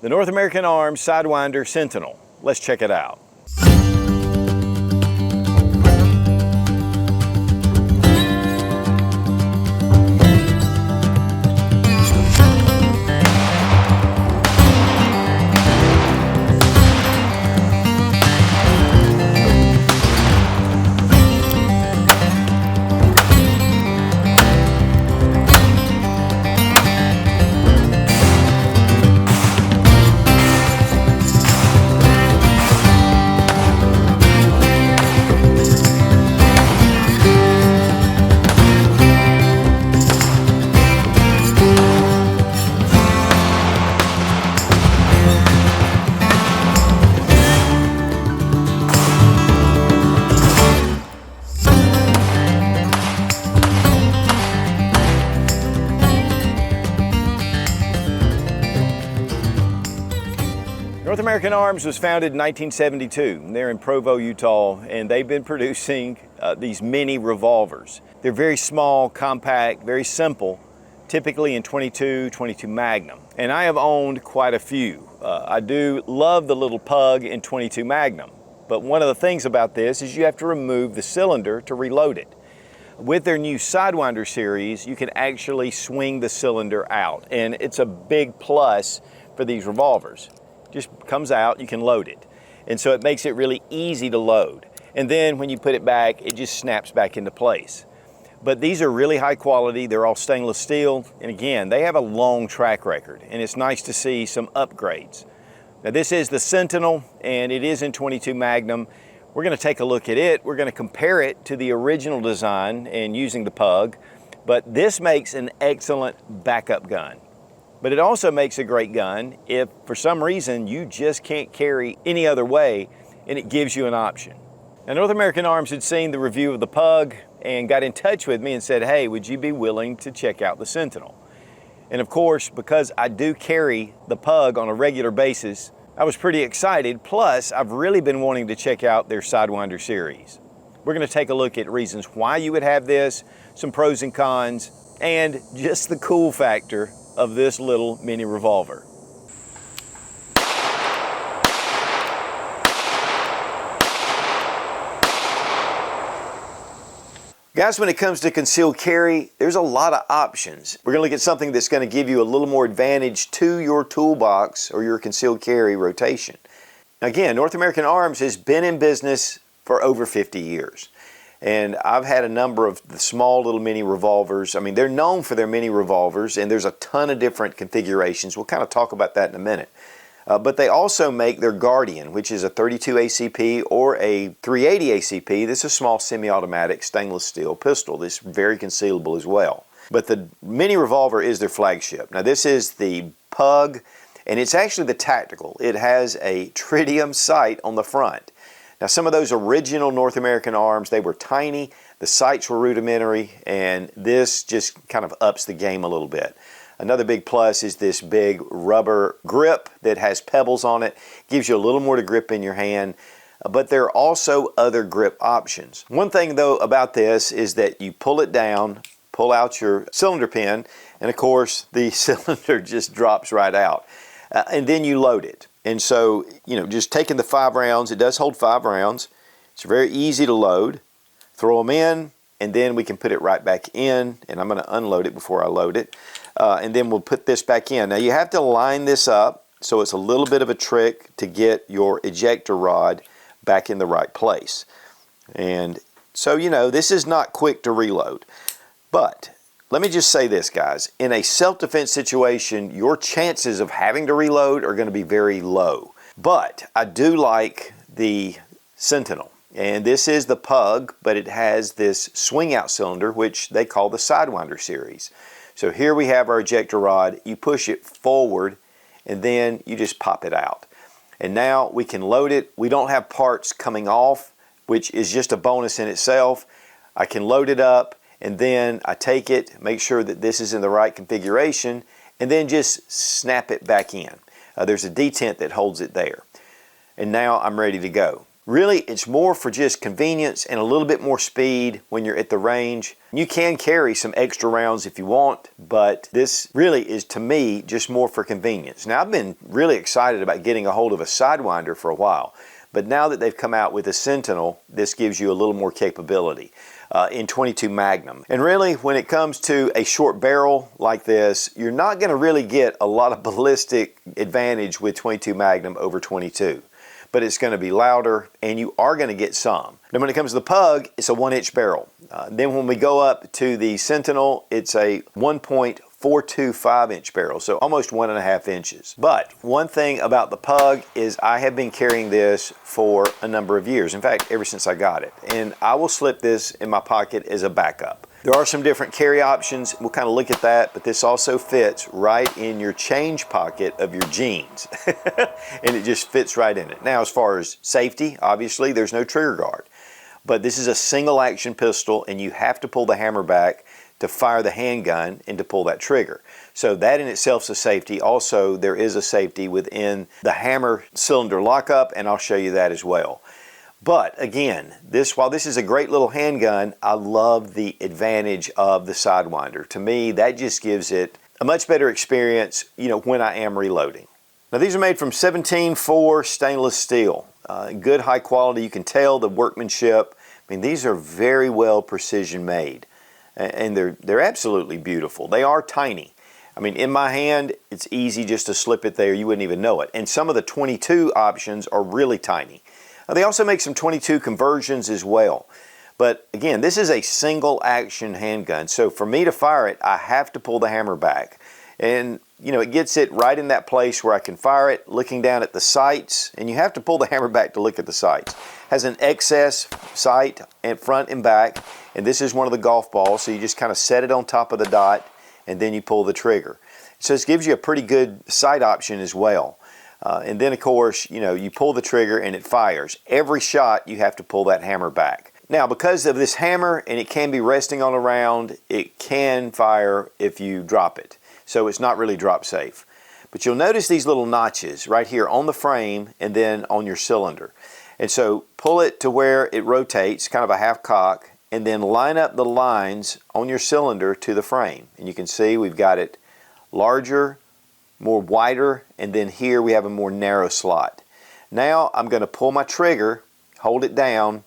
The North American Arms Sidewinder Sentinel. Let's check it out. North American Arms was founded in 1972. They're in Provo, Utah, and they've been producing these mini revolvers. They're very small, compact, very simple, typically in 22 Magnum. And I have owned quite a few. I do love the little pug in 22 Magnum, but one of the things about this is you have to remove the cylinder to reload it. With their new Sidewinder series, you can actually swing the cylinder out, and it's a big plus for these revolvers. Just comes out, you can load it. And so it makes it really easy to load. And then when you put it back, it just snaps back into place. But these are really high quality, they're all stainless steel, and again, they have a long track record, and it's nice to see some upgrades. Now this is the Sentinel, and it is in 22 Magnum. We're gonna take a look at it, we're gonna compare it to the original design and using the pug, but this makes an excellent backup gun. But it also makes a great gun if for some reason you just can't carry any other way, and it gives you an option. Now North American Arms had seen the review of the pug and got in touch with me and said, hey, would you be willing to check out the Sentinel? And of course, because I do carry the pug on a regular basis, I was pretty excited. Plus, I've really been wanting to check out their Sidewinder series. We're gonna take a look at reasons why you would have this, some pros and cons, and just the cool factor of this little mini revolver. Guys, when it comes to concealed carry, there's a lot of options. We're gonna look at something that's gonna give you a little more advantage to your toolbox or your concealed carry rotation. Again, North American Arms has been in business for over 50 years. And I've had a number of the small little mini revolvers. I mean, they're known for their mini revolvers, and there's a ton of different configurations. We'll kind of talk about that in a minute. But they also make their Guardian, which is a 32 ACP or a 380 ACP. This is a small semi-automatic stainless steel pistol. This is very concealable as well. But the mini revolver is their flagship. Now this is the Pug, and it's actually the tactical. It has a tritium sight on the front. Now some of those original North American Arms, they were tiny, the sights were rudimentary, and this just kind of ups the game a little bit. Another big plus is this big rubber grip that has pebbles on it, gives you a little more to grip in your hand, but there are also other grip options. One thing though about this is that you pull it down, pull out your cylinder pin, and of course the cylinder just drops right out. And then you load it. And so, you know, just taking the 5 rounds, it does hold 5 rounds. It's very easy to load. Throw them in, and then we can put it right back in, and I'm going to unload it before I load it. And then we'll put this back in. Now you have to line this up, so it's a little bit of a trick to get your ejector rod back in the right place. And so, you know, this is not quick to reload. But let me just say this, guys. In a self-defense situation, your chances of having to reload are going to be very low. But I do like the Sentinel. And this is the Pug, but it has this swing-out cylinder, which they call the Sidewinder series. So here we have our ejector rod. You push it forward, and then you just pop it out. And now we can load it. We don't have parts coming off, which is just a bonus in itself. I can load it up, and then I take it, make sure that this is in the right configuration, and then just snap it back in. There's a detent that holds it there. And now I'm ready to go. Really, it's more for just convenience and a little bit more speed when you're at the range. You can carry some extra rounds if you want, but this really is, to me, just more for convenience. Now, I've been really excited about getting a hold of a Sidewinder for a while, but now that they've come out with a Sentinel, this gives you a little more capability in 22 Magnum. And really, when it comes to a short barrel like this, you're not going to really get a lot of ballistic advantage with 22 Magnum over 22. But it's going to be louder, and you are going to get some. Now, when it comes to the Pug, it's a 1-inch barrel. Then when we go up to the Sentinel, it's a 1.425-inch barrel, so almost 1.5 inches. But one thing about the Pug is I have been carrying this for a number of years. In fact, ever since I got it. And I will slip this in my pocket as a backup. There are some different carry options. We'll kind of look at that, but this also fits right in your change pocket of your jeans. And it just fits right in it. Now, as far as safety, obviously, there's no trigger guard. But this is a single action pistol, and you have to pull the hammer back to fire the handgun and to pull that trigger. So that in itself is a safety. Also, there is a safety within the hammer cylinder lockup, and I'll show you that as well. But again, while this is a great little handgun, I love the advantage of the Sidewinder. To me, that just gives it a much better experience, when I am reloading. Now, these are made from 17-4 stainless steel. Good high quality. You can tell the workmanship. I mean, these are very well precision made, and they're absolutely beautiful. They are tiny. I mean, in my hand, it's easy just to slip it there. You wouldn't even know it. And some of the 22 options are really tiny. They also make some 22 conversions as well. But again, this is a single action handgun. So for me to fire it, I have to pull the hammer back. And it gets it right in that place where I can fire it, looking down at the sights. And you have to pull the hammer back to look at the sights. Has an XS sight and front and back. And this is one of the golf balls. So you just kind of set it on top of the dot and then you pull the trigger. So this gives you a pretty good sight option as well. And then, of course, you pull the trigger and it fires. Every shot, you have to pull that hammer back. Now, because of this hammer, and it can be resting on a round, it can fire if you drop it. So it's not really drop safe. But you'll notice these little notches right here on the frame and then on your cylinder. And so pull it to where it rotates, kind of a half cock, and then line up the lines on your cylinder to the frame. And you can see we've got it larger, more wider, and then here we have a more narrow slot. Now I'm going to pull my trigger, hold it down,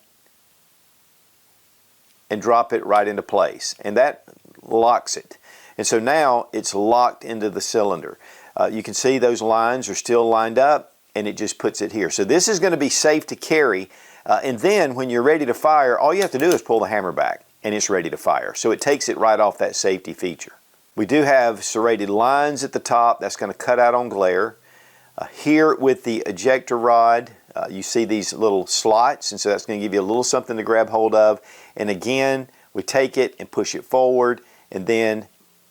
and drop it right into place. And that locks it. And so now it's locked into the cylinder. You can see those lines are still lined up, and it just puts it here. So this is going to be safe to carry. And then when you're ready to fire, all you have to do is pull the hammer back, and it's ready to fire. So it takes it right off that safety feature. We do have serrated lines at the top. That's going to cut out on glare. Here with the ejector rod, you see these little slots, and so that's going to give you a little something to grab hold of. And again, we take it and push it forward, and then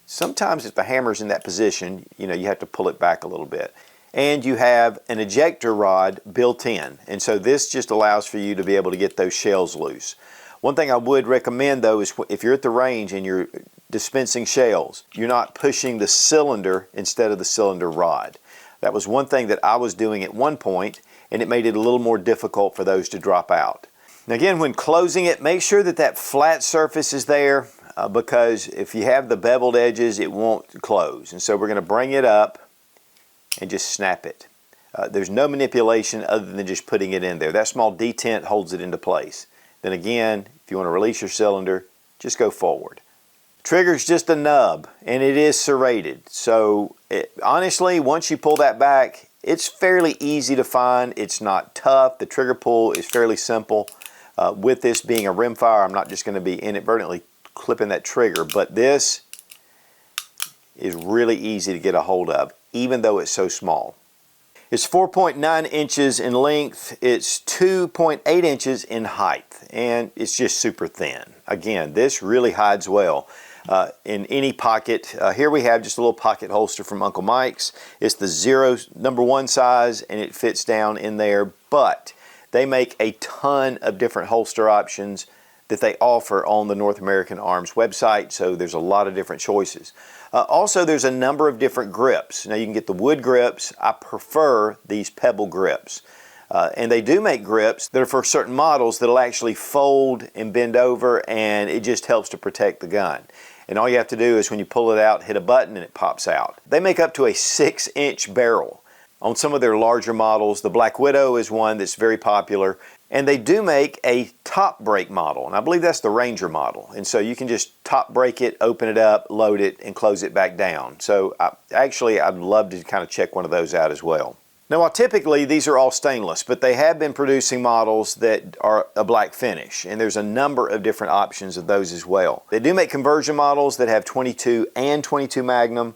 sometimes if the hammer's in that position, you have to pull it back a little bit. And you have an ejector rod built in, and so this just allows for you to be able to get those shells loose. One thing I would recommend, though, is if you're at the range and you're dispensing shells, you're not pushing the cylinder instead of the cylinder rod. That was one thing that I was doing at one point, and it made it a little more difficult for those to drop out. Now again, when closing it, make sure that that flat surface is there because if you have the beveled edges, it won't close. And so we're going to bring it up and just snap it. There's no manipulation other than just putting it in there. That small detent holds it into place. Then again, if you want to release your cylinder, just go forward. Trigger's just a nub, and it is serrated. So honestly, once you pull that back, it's fairly easy to find. It's not tough. The trigger pull is fairly simple. With this being a rimfire, I'm not just going to be inadvertently clipping that trigger, but this is really easy to get a hold of, even though it's so small. It's 4.9 inches in length. It's 2.8 inches in height, and it's just super thin. Again, this really hides well in any pocket. Here we have just a little pocket holster from Uncle Mike's. It's the number 1 size, and it fits down in there, but they make a ton of different holster options that they offer on the North American Arms website, so there's a lot of different choices. Also, there's a number of different grips. Now, you can get the wood grips. I prefer these pebble grips. And they do make grips that are for certain models that'll actually fold and bend over, and it just helps to protect the gun. And all you have to do is when you pull it out, hit a button and it pops out. They make up to a 6-inch barrel. On some of their larger models, the Black Widow is one that's very popular. And they do make a top break model, and I believe that's the Ranger model. And so you can just top break it, open it up, load it, and close it back down. So I'd love to kind of check one of those out as well. Now, while typically these are all stainless, but they have been producing models that are a black finish, and there's a number of different options of those as well. They do make conversion models that have 22 and 22 Magnum.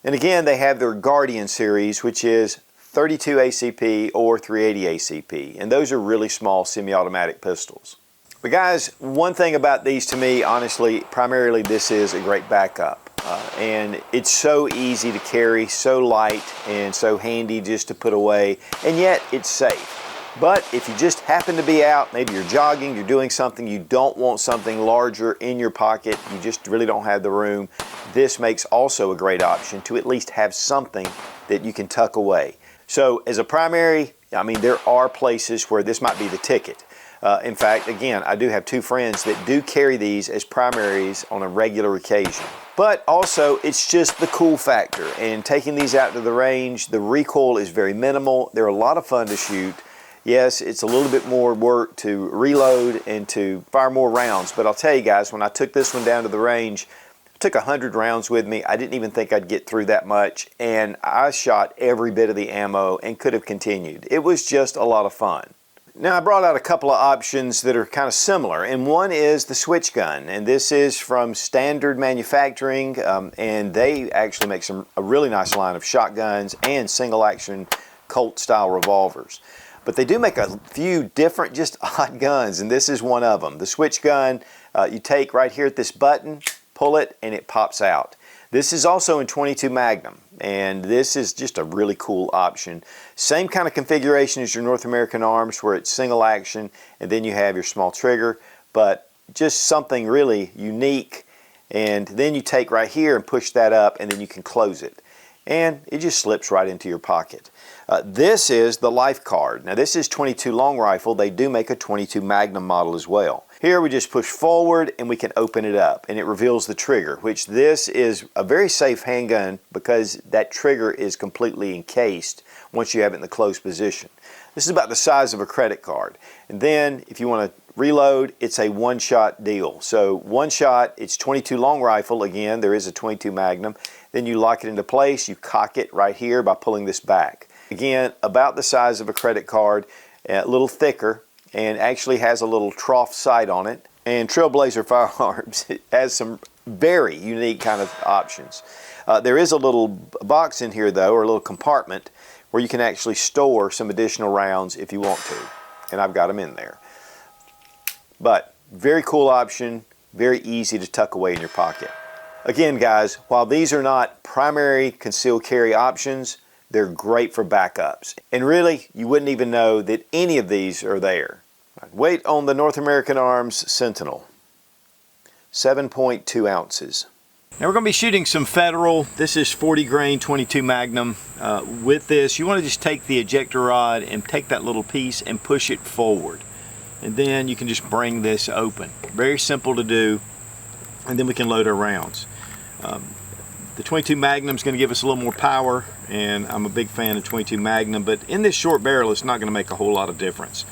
And again, they have their Guardian series, which is 32 ACP or 380 ACP, and those are really small semi-automatic pistols. But guys, one thing about these to me, honestly, primarily this is a great backup. And it's so easy to carry, so light, and so handy just to put away, and yet it's safe. But if you just happen to be out, maybe you're jogging, you're doing something, you don't want something larger in your pocket, you just really don't have the room, this makes also a great option to at least have something that you can tuck away. So as a primary, I mean, there are places where this might be the ticket. In fact, again, I do have 2 friends that do carry these as primaries on a regular occasion. But also, it's just the cool factor. And taking these out to the range, the recoil is very minimal. They're a lot of fun to shoot. Yes, it's a little bit more work to reload and to fire more rounds. But I'll tell you guys, when I took this one down to the range, I took 100 rounds with me. I didn't even think I'd get through that much. And I shot every bit of the ammo and could have continued. It was just a lot of fun. Now, I brought out a couple of options that are kind of similar, and one is the switch gun, and this is from Standard Manufacturing, and they actually make a really nice line of shotguns and single-action Colt-style revolvers. But they do make a few different, just odd guns, and this is one of them. The switch gun, you take right here at this button, pull it, and it pops out. This is also in 22 Magnum, and this is just a really cool option. Same kind of configuration as your North American Arms, where it's single action, and then you have your small trigger, but just something really unique. And then you take right here and push that up, and then you can close it. And it just slips right into your pocket. This is the Life Card. Now this is 22 long rifle. They do make a 22 Magnum model as well. Here we just push forward and we can open it up, and it reveals the trigger, which this is a very safe handgun because that trigger is completely encased once you have it in the closed position. This is about the size of a credit card. And then if you want to reload, it's a one-shot deal. So one shot, it's 22 long rifle. Again, there is a 22 Magnum. Then you lock it into place. You cock it right here by pulling this back. Again, about the size of a credit card, a little thicker, and actually has a little trough sight on it. And Trailblazer Firearms has some very unique kind of options. There is a little box in here though, or a little compartment, where you can actually store some additional rounds if you want to. And I've got them in there. But very cool option, very easy to tuck away in your pocket. Again guys, while these are not primary concealed carry options, they're great for backups. And really, you wouldn't even know that any of these are there. Weight on the North American Arms Sentinel, 7.2 ounces. Now we're going to be shooting some Federal. This is 40 grain 22 Magnum. With this, you want to just take the ejector rod and take that little piece and push it forward. And then you can just bring this open. Very simple to do. And then we can load our rounds. The 22 Magnum is going to give us a little more power, and I'm a big fan of 22 Magnum, but in this short barrel it's not going to make a whole lot of difference.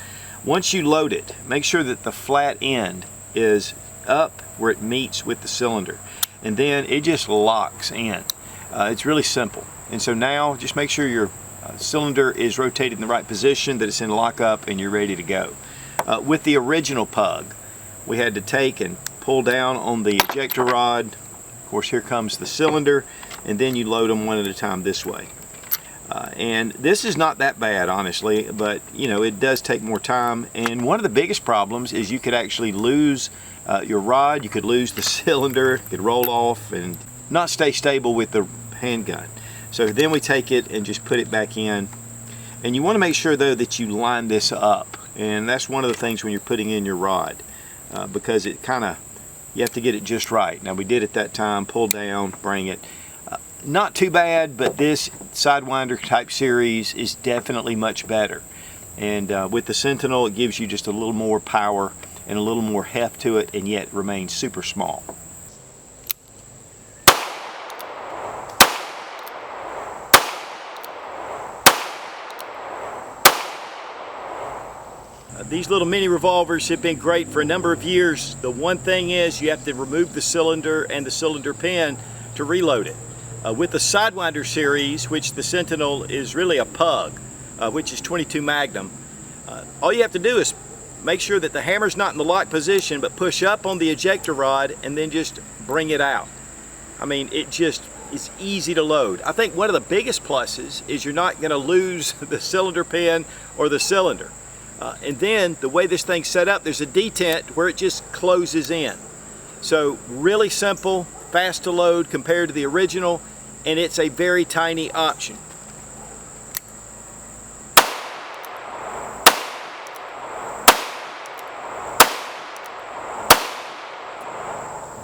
Once you load it, make sure that the flat end is up where it meets with the cylinder, and then it just locks in. It's really simple. And so now just make sure your cylinder is rotated in the right position, that it's in lockup, and you're ready to go. With the original Pug, we had to take and pull down on the ejector rod. Of course, here comes the cylinder, and then you load them one at a time this way. And this is not that bad, honestly, but you know, it does take more time. And one of the biggest problems is you could actually lose your rod, you could lose the cylinder, it could roll off and not stay stable with the handgun. So then we take it and just put it back in. And you want to make sure though that you line this up. And that's one of the things when you're putting in your rod, because it kind of, you have to get it just right. Now we did it that time, pull down, bring it. Not too bad, but this Sidewinder type series is definitely much better. And with the Sentinel, it gives you just a little more power and a little more heft to it, and yet remains super small. These little mini revolvers have been great for a number of years. The one thing is you have to remove the cylinder and the cylinder pin to reload it. With the Sidewinder series, which the Sentinel is really a pug, which is 22 Magnum, all you have to do is make sure that the hammer's not in the lock position, but push up on the ejector rod and then just bring it out. I mean, it's easy to load. I think one of the biggest pluses is you're not going to lose the cylinder pin or the cylinder. And then the way this thing's set up, there's a detent where it just closes in. So really simple, fast to load compared to the original, and it's a very tiny option.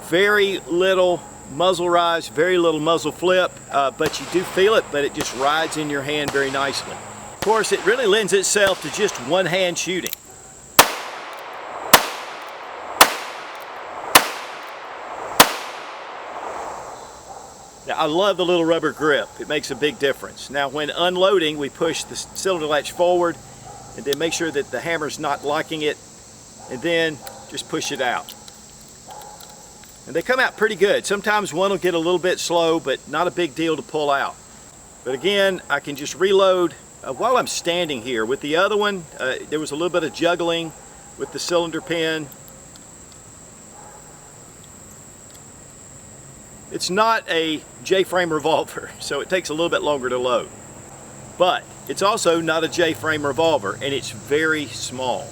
Very little muzzle rise, very little muzzle flip, but you do feel it, but it just rides in your hand very nicely. Of course, it really lends itself to just one-hand shooting. Now, I love the little rubber grip. It makes a big difference. Now, when unloading, we push the cylinder latch forward and then make sure that the hammer's not locking it, and then just push it out. And they come out pretty good. Sometimes one will get a little bit slow, but not a big deal to pull out. But again, I can just reload while I'm standing here. With the other one, there was a little bit of juggling with the cylinder pin. It's not a J-frame revolver, so it takes a little bit longer to load. But it's also not a J-frame revolver, and it's very small.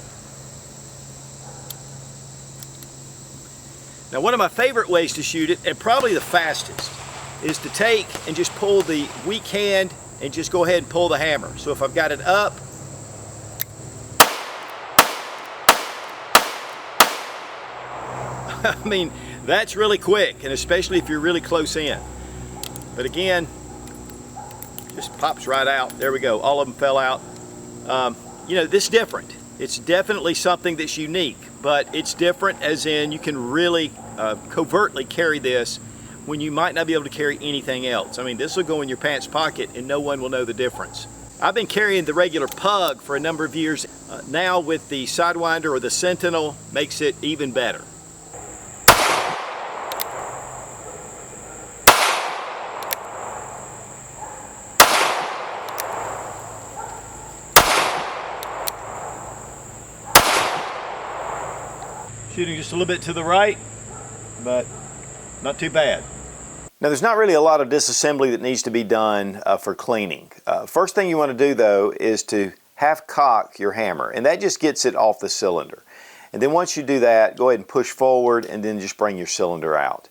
Now, one of my favorite ways to shoot it, and probably the fastest, is to take and just pull the weak hand and just go ahead and pull the hammer. So if I've got it up, I mean, that's really quick, and especially if you're really close in. But again, just pops right out. There we go, all of them fell out. You know, this is different. It's definitely something that's unique, but it's different as in you can really covertly carry this when you might not be able to carry anything else. I mean, this will go in your pants pocket and no one will know the difference. I've been carrying the regular pug for a number of years. Now with the Sidewinder or the Sentinel, makes it even better. Shooting just a little bit to the right, but not too bad. Now, there's not really a lot of disassembly that needs to be done for cleaning. First thing you want to do, though, is to half cock your hammer, and that just gets it off the cylinder. And then once you do that, go ahead and push forward and then just bring your cylinder out.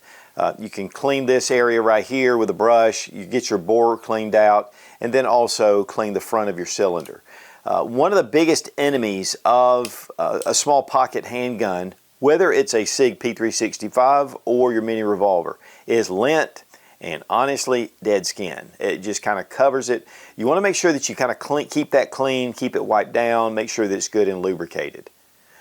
You can clean this area right here with a brush. You get your bore cleaned out, and then also clean the front of your cylinder. One of the biggest enemies of a small pocket handgun, whether it's a SIG P365 or your Mini Revolver, is lint and honestly dead skin. It just kind of covers it. You want to make sure that you kind of keep that clean, keep it wiped down, make sure that it's good and lubricated.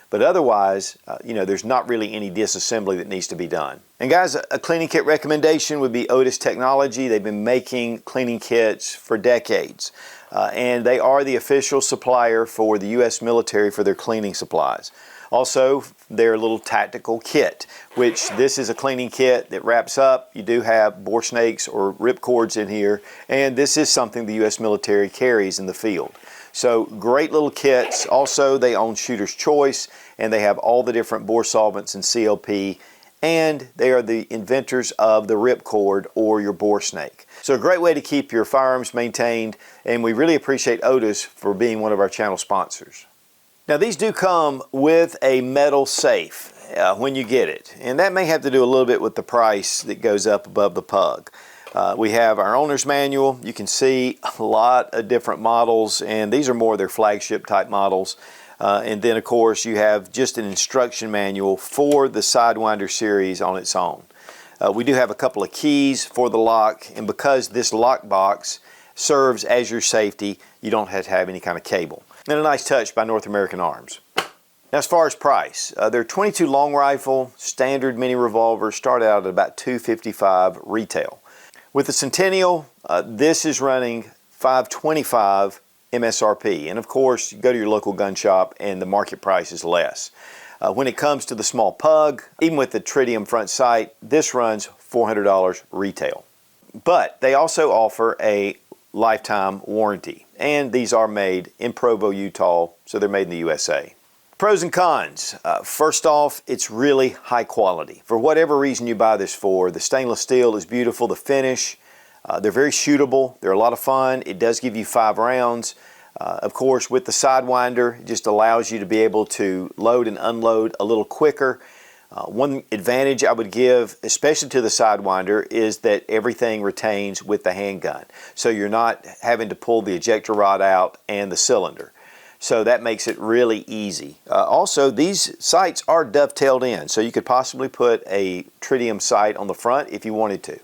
But otherwise, you know, there's not really any disassembly that needs to be done. And guys, a cleaning kit recommendation would be Otis Technology. They've been making cleaning kits for decades. And they are the official supplier for the U.S. military for their cleaning supplies. Also, their little tactical kit, which this is a cleaning kit that wraps up. You do have bore snakes or rip cords in here, and this is something the U.S. military carries in the field. So great little kits. Also, they own Shooter's Choice, and they have all the different bore solvents and CLP, and they are the inventors of the rip cord or your bore snake. So a great way to keep your firearms maintained, and we really appreciate Otis for being one of our channel sponsors. Now, these do come with a metal safe when you get it, and that may have to do a little bit with the price that goes up above the pug. We have our owner's manual. You can see a lot of different models, and these are more their flagship type models. And then, of course, you have just an instruction manual for the Sidewinder series on its own. We do have a couple of keys for the lock, and because this lock box serves as your safety, you don't have to have any kind of cable. and a nice touch by North American Arms. Now, as far as price, their .22 long rifle standard mini revolver start out at about $255 retail. With the Sentinel, this is running $525 MSRP, and of course, you go to your local gun shop and the market price is less. When it comes to the small pug, even with the tritium front sight, this runs $400 retail. But they also offer a lifetime warranty, and these are made in Provo, Utah, so they're made in the USA. Pros and cons. First off, it's really high quality. For whatever reason you buy this for, the stainless steel is beautiful, the finish, they're very shootable, they're a lot of fun. It does give you 5 rounds. Of course, with the Sidewinder, it just allows you to be able to load and unload a little quicker. One advantage I would give, especially to the Sidewinder, is that everything retains with the handgun. So you're not having to pull the ejector rod out and the cylinder. So that makes it really easy. Also, these sights are dovetailed in, so you could possibly put a tritium sight on the front if you wanted to.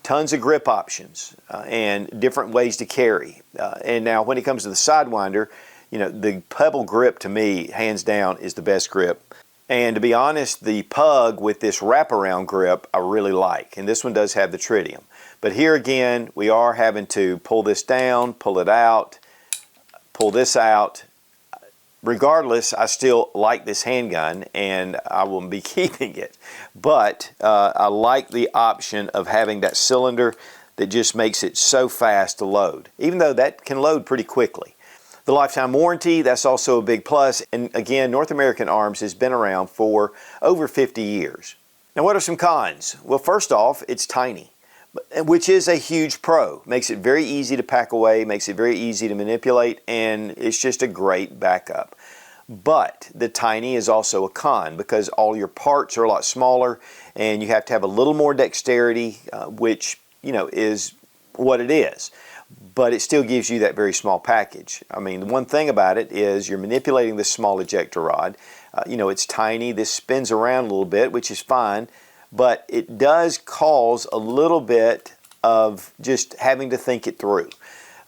Tons of grip options and different ways to carry. And now when it comes to the Sidewinder, you know, the pebble grip to me, hands down, is the best grip. And to be honest, the pug with this wraparound grip I really like, and this one does have the tritium. But here again, we are having to pull this down, pull it out, pull this out. Regardless, I still like this handgun and I will be keeping it. But I like the option of having that cylinder that just makes it so fast to load, even though that can load pretty quickly. The lifetime warranty, that's also a big plus. And again, North American Arms has been around for over 50 years. Now, what are some cons? Well, first off, it's tiny, which is a huge pro. Makes it very easy to pack away, makes it very easy to manipulate, and it's just a great backup. But the tiny is also a con because all your parts are a lot smaller and you have to have a little more dexterity, which, you know, is what it is. But it still gives you that very small package. I mean, the one thing about it is you're manipulating this small ejector rod. You know, it's tiny. This spins around a little bit, which is fine. But it does cause a little bit of just having to think it through,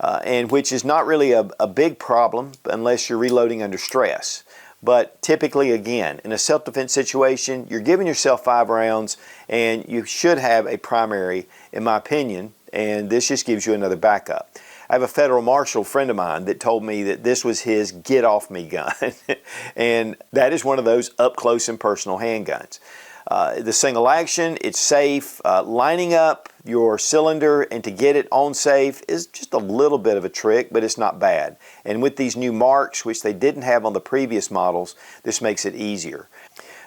and which is not really a big problem unless you're reloading under stress. But typically, again, in a self-defense situation, you're giving yourself 5 rounds, and you should have a primary, in my opinion, and this just gives you another backup. I have a federal marshal friend of mine that told me that this was his get-off-me gun, and that is one of those up-close and personal handguns. The single action, it's safe. Lining up your cylinder and to get it on safe is just a little bit of a trick, but it's not bad. And with these new marks, which they didn't have on the previous models, this makes it easier.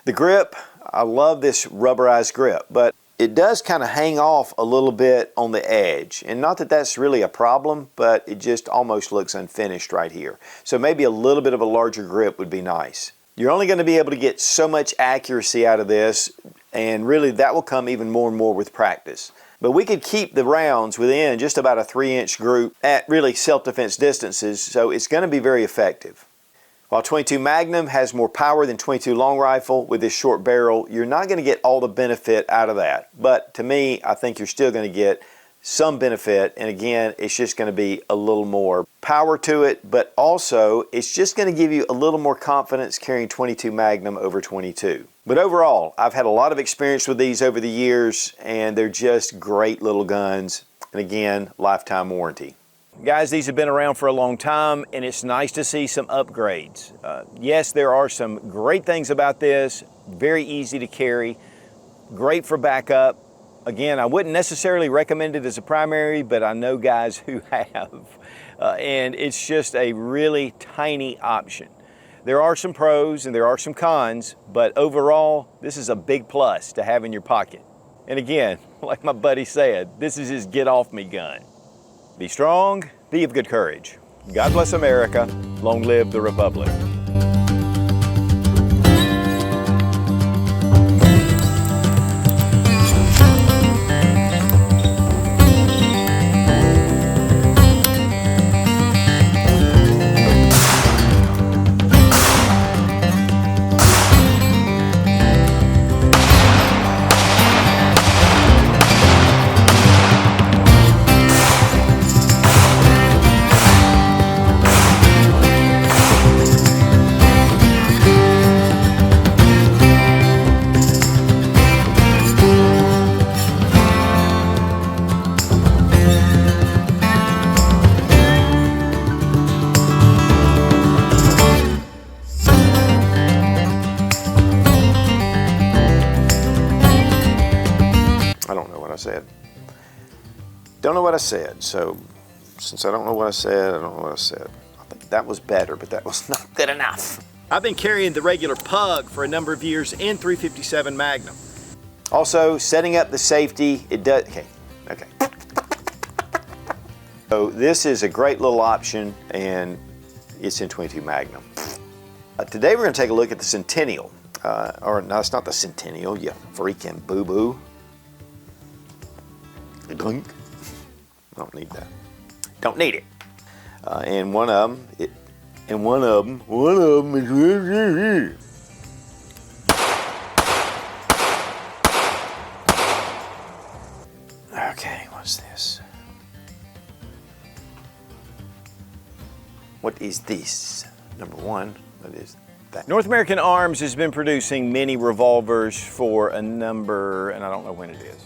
The grip, I love this rubberized grip, but it does kind of hang off a little bit on the edge. And not that that's really a problem, but it just almost looks unfinished right here. So maybe a little bit of a larger grip would be nice. You're only going to be able to get so much accuracy out of this, and really that will come even more and more with practice. But we could keep the rounds within just about a 3-inch group at really self-defense distances, so it's going to be very effective. While .22 Magnum has more power than .22 long rifle with this short barrel, you're not going to get all the benefit out of that. But to me, I think you're still going to get some benefit, and again, it's just going to be a little more power to it, but also it's just going to give you a little more confidence carrying .22 Magnum over .22. But overall, I've had a lot of experience with these over the years, and they're just great little guns, and again, lifetime warranty. Guys, these have been around for a long time, and it's nice to see some upgrades. Yes, there are some great things about this, very easy to carry, great for backup. Again, I wouldn't necessarily recommend it as a primary, but I know guys who have. And it's just a really tiny option. There are some pros and there are some cons, but overall, this is a big plus to have in your pocket. And again, like my buddy said, this is his get-off-me gun. Be strong, be of good courage. God bless America. Long live the Republic. said? Don't know what I said, so since I don't know what I said, I don't know what I said. I think that was better, but that was not good enough. I've been carrying the regular Pug for a number of years in 357 Magnum. Also, setting up the safety, it does, okay. So this is a great little option, and it's in 22 Magnum. Today we're going to take a look at the Sentinel. Or no, it's not the Sentinel, you freaking boo-boo. Doink. Don't need that. Don't need it. And one of them is okay, what's this? What is this? Number one, what is that? North American Arms has been producing Mini Revolvers for a number, and I don't know when it is.